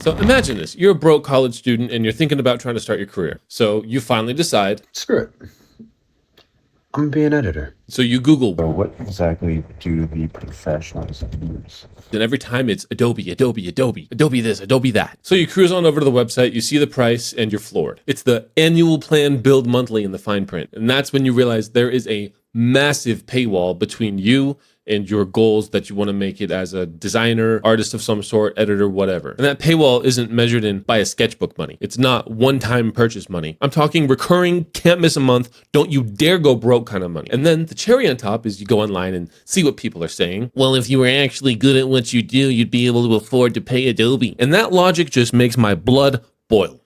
So imagine this, you're a broke college student and you're thinking about trying to start your career. So you finally decide. Screw it. I'm gonna be an editor. So you Google. So what exactly do the professionals use? And every time it's Adobe, Adobe, Adobe, Adobe this, Adobe that. So you cruise on over to the website, you see the price, and you're floored. It's the annual plan billed monthly in the fine print. And that's when you realize there is a massive paywall between you and your goals that you want to make it as a designer, artist of some sort, editor, whatever. And that paywall isn't measured in by a sketchbook money. It's not one-time purchase money. I'm talking recurring, can't miss a month, don't you dare go broke kind of money. And then the cherry on top is you go online and see what people are saying. Well, if you were actually good at what you do, you'd be able to afford to pay Adobe. And that logic just makes my blood boil.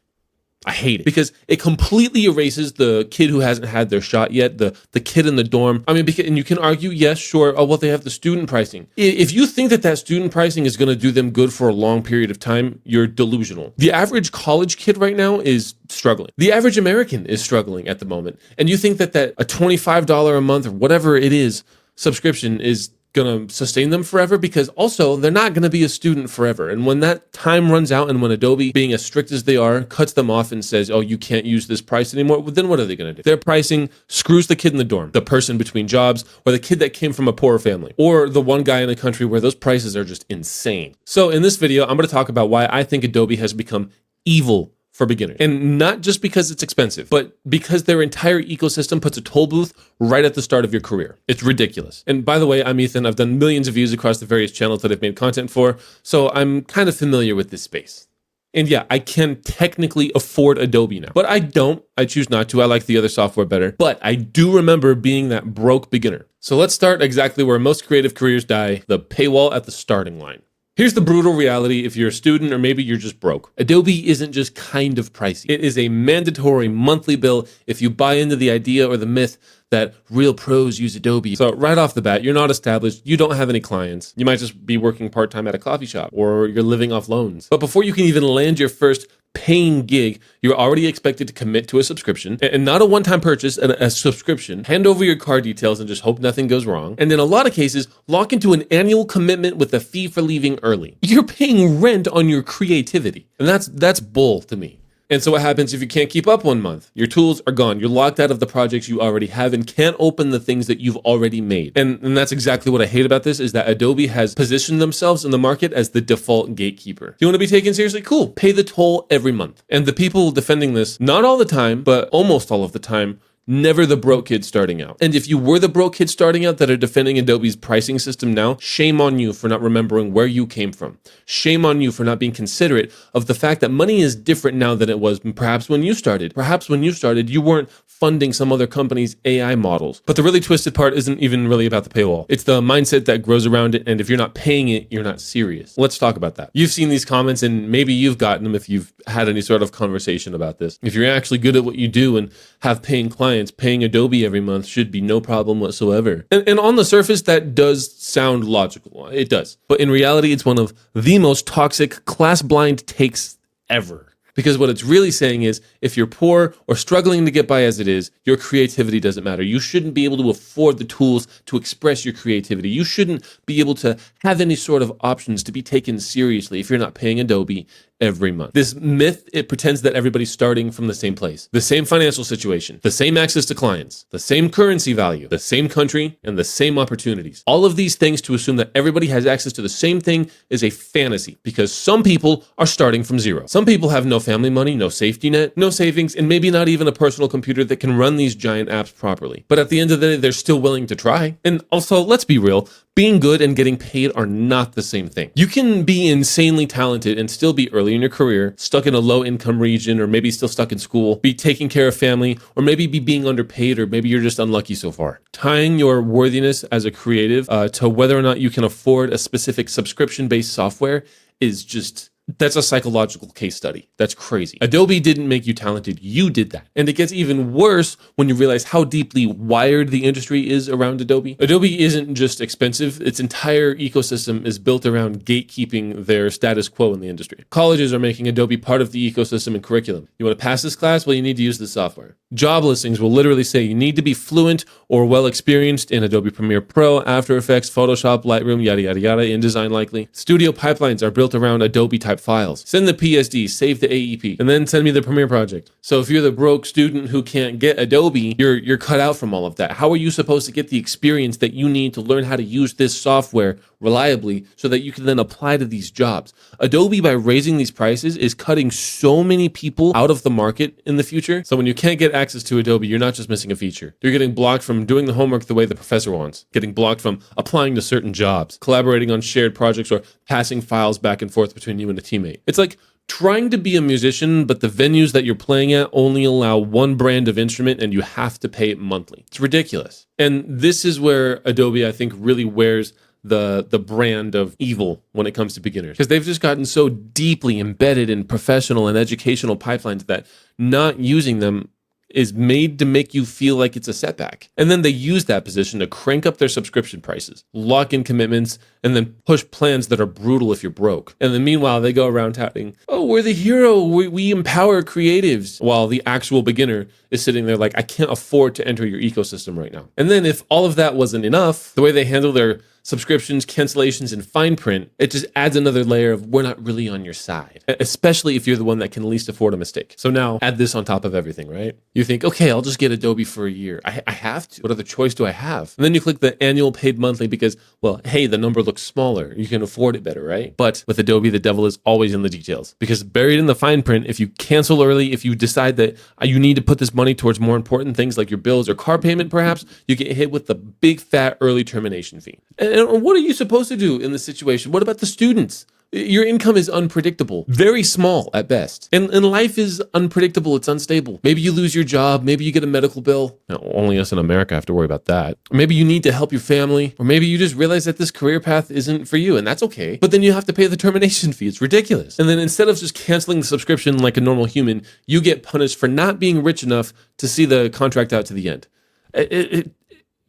I hate it because it completely erases the kid who hasn't had their shot yet, the kid in the dorm. I mean, and you can argue, yes, sure, oh, well, they have the student pricing. If you think that student pricing is going to do them good for a long period of time, you're delusional. The average college kid right now is struggling. The average American is struggling at the moment. And you think that a $25 a month or whatever it is subscription is going to sustain them forever, because also they're not going to be a student forever. And when that time runs out and when Adobe, being as strict as they are, cuts them off and says, oh, you can't use this price anymore, well, then what are they going to do? Their pricing screws the kid in the dorm, the person between jobs, or the kid that came from a poorer family, or the one guy in the country where those prices are just insane. So in this video, I'm going to talk about why I think Adobe has become evil for beginners. And not just because it's expensive, but because their entire ecosystem puts a toll booth right at the start of your career. It's ridiculous. And by the way, I'm Ethan. I've done millions of views across the various channels that I've made content for, so I'm kind of familiar with this space. And yeah, I can technically afford Adobe now, but I don't. I choose not to. I like the other software better, but I do remember being that broke beginner. So let's start exactly where most creative careers die, the paywall at the starting line. Here's the brutal reality if you're a student or maybe you're just broke. Adobe isn't just kind of pricey. It is a mandatory monthly bill if you buy into the idea or the myth that real pros use Adobe. So right off the bat, you're not established, you don't have any clients. You might just be working part-time at a coffee shop or you're living off loans. But before you can even land your first paying gig, you're already expected to commit to a subscription, and not a one-time purchase, a subscription. Hand over your card details and just hope nothing goes wrong. And in a lot of cases, lock into an annual commitment with a fee for leaving early. You're paying rent on your creativity. And that's bull to me. And so what happens if you can't keep up 1 month? Your tools are gone. You're locked out of the projects you already have and can't open the things that you've already made. And that's exactly what I hate about this, is that Adobe has positioned themselves in the market as the default gatekeeper. You want to be taken seriously? Cool. Pay the toll every month. And the people defending this, not all the time, but almost all of the time, never the broke kid starting out. And if you were the broke kid starting out that are defending Adobe's pricing system now, shame on you for not remembering where you came from. Shame on you for not being considerate of the fact that money is different now than it was perhaps when you started. Perhaps when you started, you weren't funding some other company's AI models. But the really twisted part isn't even really about the paywall. It's the mindset that grows around it, and if you're not paying it, you're not serious. Let's talk about that. You've seen these comments, and maybe you've gotten them if you've had any sort of conversation about this. If you're actually good at what you do and have paying clients, paying Adobe every month should be no problem whatsoever. And on the surface, that does sound logical. It does. But in reality, it's one of the most toxic, class-blind takes ever. Because what it's really saying is, if you're poor or struggling to get by as it is, your creativity doesn't matter. You shouldn't be able to afford the tools to express your creativity. You shouldn't be able to have any sort of options to be taken seriously if you're not paying Adobe every month. This myth, it pretends that everybody's starting from the same place, the same financial situation, the same access to clients, the same currency value, the same country, and the same opportunities. All of these things to assume that everybody has access to the same thing is a fantasy, because some people are starting from zero. Some people have no family money, no safety net, no savings, and maybe not even a personal computer that can run these giant apps properly. But at the end of the day, they're still willing to try. And also, let's be real, being good and getting paid are not the same thing. You can be insanely talented and still be early in your career, stuck in a low income region, or maybe still stuck in school, be taking care of family, or maybe be being underpaid, or maybe you're just unlucky so far. Tying your worthiness as a creative to whether or not you can afford a specific subscription-based software is just That's a psychological case study. That's crazy. Adobe didn't make you talented. You did that. And it gets even worse when you realize how deeply wired the industry is around Adobe. Adobe isn't just expensive. Its entire ecosystem is built around gatekeeping their status quo in the industry. Colleges are making Adobe part of the ecosystem and curriculum. You want to pass this class? Well, you need to use this software. Job listings will literally say you need to be fluent or well experienced in Adobe Premiere Pro, After Effects, Photoshop, Lightroom, yada, yada, yada, InDesign likely. Studio pipelines are built around Adobe type type files, send the PSD, save the AEP, and then send me the Premiere project. So if you're the broke student who can't get Adobe, you're cut out from all of that. How are you supposed to get the experience that you need to learn how to use this software reliably so that you can then apply to these jobs? Adobe, by raising these prices, is cutting so many people out of the market in the future. So when you can't get access to Adobe, you're not just missing a feature. You're getting blocked from doing the homework the way the professor wants, getting blocked from applying to certain jobs, collaborating on shared projects, or passing files back and forth between you and a teammate. It's like trying to be a musician, but the venues that you're playing at only allow one brand of instrument and you have to pay it monthly. It's ridiculous. And this is where Adobe, I think, really wears the brand of evil when it comes to beginners, because they've just gotten so deeply embedded in professional and educational pipelines that not using them is made to make you feel like it's a setback. And then they use that position to crank up their subscription prices, lock in commitments, and then push plans that are brutal if you're broke. And then meanwhile, they go around touting, oh, we're the hero, we empower creatives, while the actual beginner is sitting there like, I can't afford to enter your ecosystem right now. And then if all of that wasn't enough, the way they handle their subscriptions, cancellations, and fine print, it just adds another layer of we're not really on your side, especially if you're the one that can least afford a mistake. So now add this on top of everything, right? You think, okay, I'll just get Adobe for a year. I have to. What other choice do I have? And then you click the annual paid monthly because, well, hey, the number looks smaller. You can afford it better, right? But with Adobe, the devil is always in the details, because buried in the fine print, if you cancel early, if you decide that you need to put this money towards more important things like your bills or car payment, perhaps, you get hit with the big fat early termination fee. And what are you supposed to do in this situation? What about the students? Your income is unpredictable, very small at best. And life is unpredictable, it's unstable. Maybe you lose your job, maybe you get a medical bill. Now, only us in America have to worry about that. Or maybe you need to help your family, or maybe you just realize that this career path isn't for you, and that's okay. But then you have to pay the termination fee, it's ridiculous. And then instead of just canceling the subscription like a normal human, you get punished for not being rich enough to see the contract out to the end.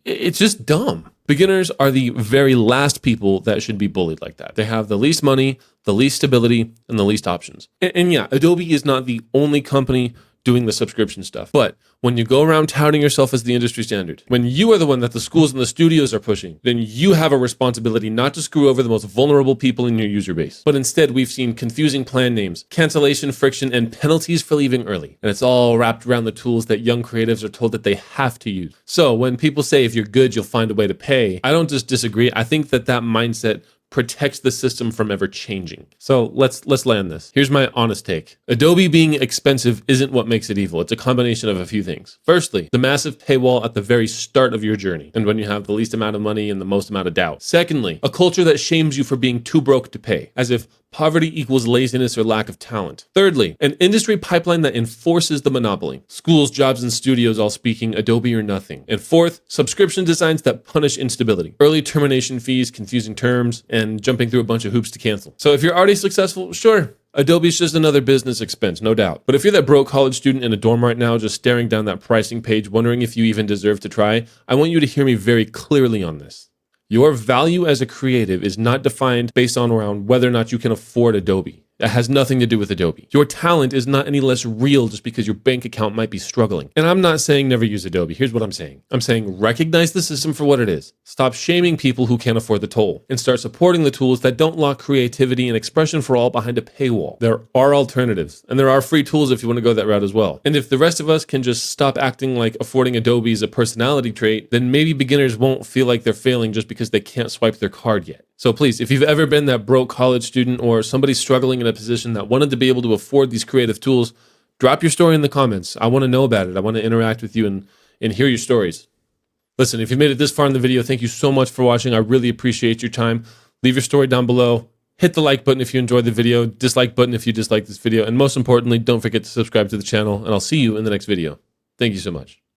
It's just dumb. Beginners are the very last people that should be bullied like that. They have the least money, the least stability, and the least options. And yeah, Adobe is not the only company doing the subscription stuff. But when you go around touting yourself as the industry standard, when you are the one that the schools and the studios are pushing, then you have a responsibility not to screw over the most vulnerable people in your user base. But instead, we've seen confusing plan names, cancellation, friction, and penalties for leaving early. And it's all wrapped around the tools that young creatives are told that they have to use. So when people say, if you're good, you'll find a way to pay, I don't just disagree. I think that mindset protects the system from ever changing. So let's land this. Here's my honest take. Adobe being expensive isn't what makes it evil. It's a combination of a few things. Firstly, the massive paywall at the very start of your journey, and when you have the least amount of money and the most amount of doubt. Secondly, a culture that shames you for being too broke to pay, as if poverty equals laziness or lack of talent. Thirdly, an industry pipeline that enforces the monopoly. Schools, jobs, and studios all speaking Adobe or nothing. And fourth, subscription designs that punish instability. Early termination fees, confusing terms, and jumping through a bunch of hoops to cancel. So if you're already successful, sure, Adobe's just another business expense, no doubt. But if you're that broke college student in a dorm right now, just staring down that pricing page, wondering if you even deserve to try, I want you to hear me very clearly on this. Your value as a creative is not defined based on around whether or not you can afford Adobe. That has nothing to do with Adobe. Your talent is not any less real just because your bank account might be struggling. And I'm not saying never use Adobe. Here's what I'm saying. I'm saying recognize the system for what it is. Stop shaming people who can't afford the toll, and start supporting the tools that don't lock creativity and expression for all behind a paywall. There are alternatives, and there are free tools if you want to go that route as well. And if the rest of us can just stop acting like affording Adobe is a personality trait, then maybe beginners won't feel like they're failing just because they can't swipe their card yet. So please, if you've ever been that broke college student or somebody struggling in a position that wanted to be able to afford these creative tools, drop your story in the comments. I want to know about it. I want to interact with you and hear your stories. Listen, if you made it this far in the video, thank you so much for watching. I really appreciate your time. Leave your story down below. Hit the like button if you enjoyed the video, dislike button if you disliked this video, and most importantly, don't forget to subscribe to the channel, and I'll see you in the next video. Thank you so much.